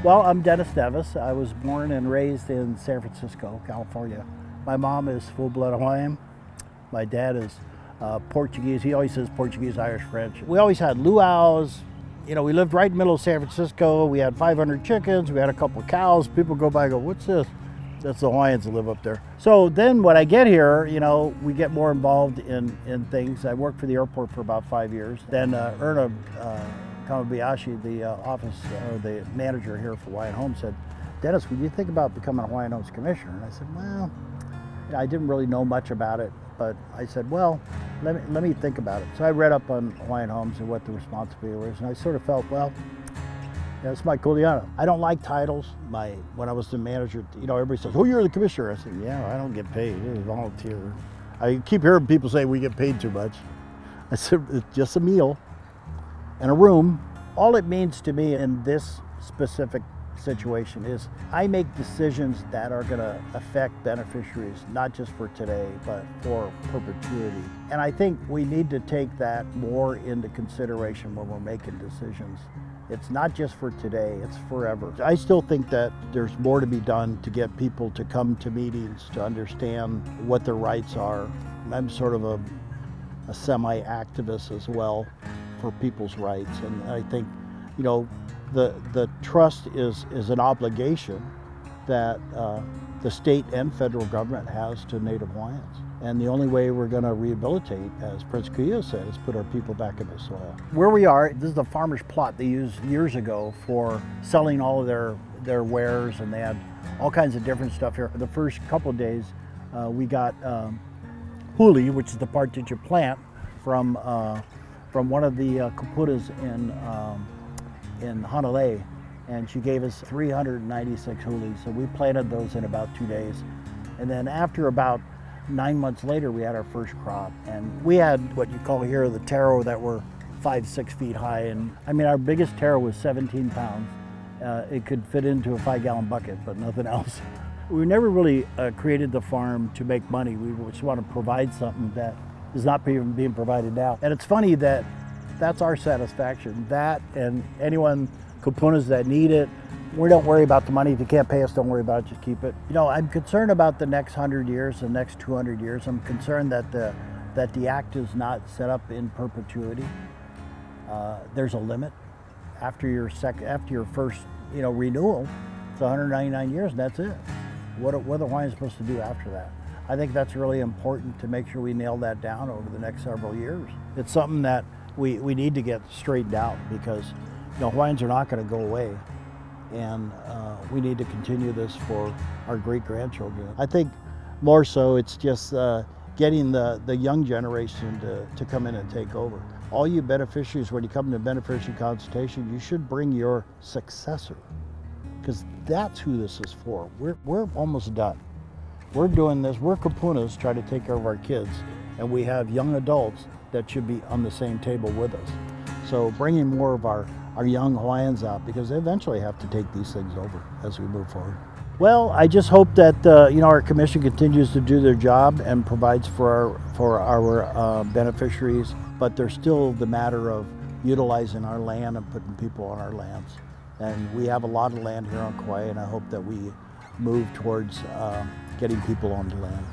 Well, I'm Dennis Neves. I was born and raised in San Francisco, California. My mom is full-blood Hawaiian. My dad is Portuguese. He always says Portuguese, Irish, French. We always had luau's. You know, we lived right in the middle of San Francisco. We had 500 chickens. We had a couple cows. People go by and go, what's this? That's the Hawaiians that live up there. So then when I get here, you know, we get more involved in things. I worked for the airport for about 5 years. Then Erna Kamabayashi, the office or the manager here for Hawaiian Homes, said, Dennis, would you think about becoming a Hawaiian Homes Commissioner? And I said, well, you know, I didn't really know much about it, but I said, well, let me think about it. So I read up on Hawaiian Homes and what the responsibility was, and I sort of felt, well, yeah, it's my kuleana. I don't like titles. When I was the manager, you know, everybody says, oh, you're the commissioner. I said, yeah, I don't get paid. It's volunteer. I keep hearing people say we get paid too much. I said, it's just a meal and a room. All it means to me in this specific situation is I make decisions that are going to affect beneficiaries, not just for today, but for perpetuity. And I think we need to take that more into consideration when we're making decisions. It's not just for today, it's forever. I still think that there's more to be done to get people to come to meetings, to understand what their rights are. I'm sort of a semi-activist as well for people's rights. And I think, you know, the trust is an obligation that the state and federal government has to Native Hawaiians. And the only way we're going to rehabilitate, as Prince Kūhiō said, is put our people back in the soil. Where we are, this is a farmer's plot they used years ago for selling all of their wares, and they had all kinds of different stuff here. The first couple of days, we got huli, which is the part that you plant, from one of the kupunas in Honolulu, and she gave us 396 hulis. So we planted those in about 2 days. And then after about 9 months later, we had our first crop. And we had what you call here the taro that were 5-6 feet high. And I mean, our biggest taro was 17 pounds. It could fit into a 5-gallon bucket, but nothing else. We never really created the farm to make money. We just want to provide something that is not being provided now. And it's funny that that's our satisfaction. That and anyone, kupunas that need it, we don't worry about the money. If you can't pay us, don't worry about it, just keep it. You know, I'm concerned about the next 100 years, the next 200 years. I'm concerned that the act is not set up in perpetuity. There's a limit. After your first, you know, renewal, it's 199 years and that's it. What are the Hawaiians supposed to do after that? I think that's really important to make sure we nail that down over the next several years. It's something that we need to get straightened out because, you know, Hawaiians are not going to go away. And we need to continue this for our great-grandchildren. I think more so it's just getting the young generation to come in and take over. All you beneficiaries, when you come to beneficiary consultation, you should bring your successor, because that's who this is for. We're almost done. We're doing this, we're kupunas trying to take care of our kids, and we have young adults that should be on the same table with us. So bringing more of our young Hawaiians out, because they eventually have to take these things over as we move forward. Well, I just hope that you know, our commission continues to do their job and provides for our beneficiaries, but there's still the matter of utilizing our land and putting people on our lands. And we have a lot of land here on Kauai, and I hope that we move towards getting people on the land.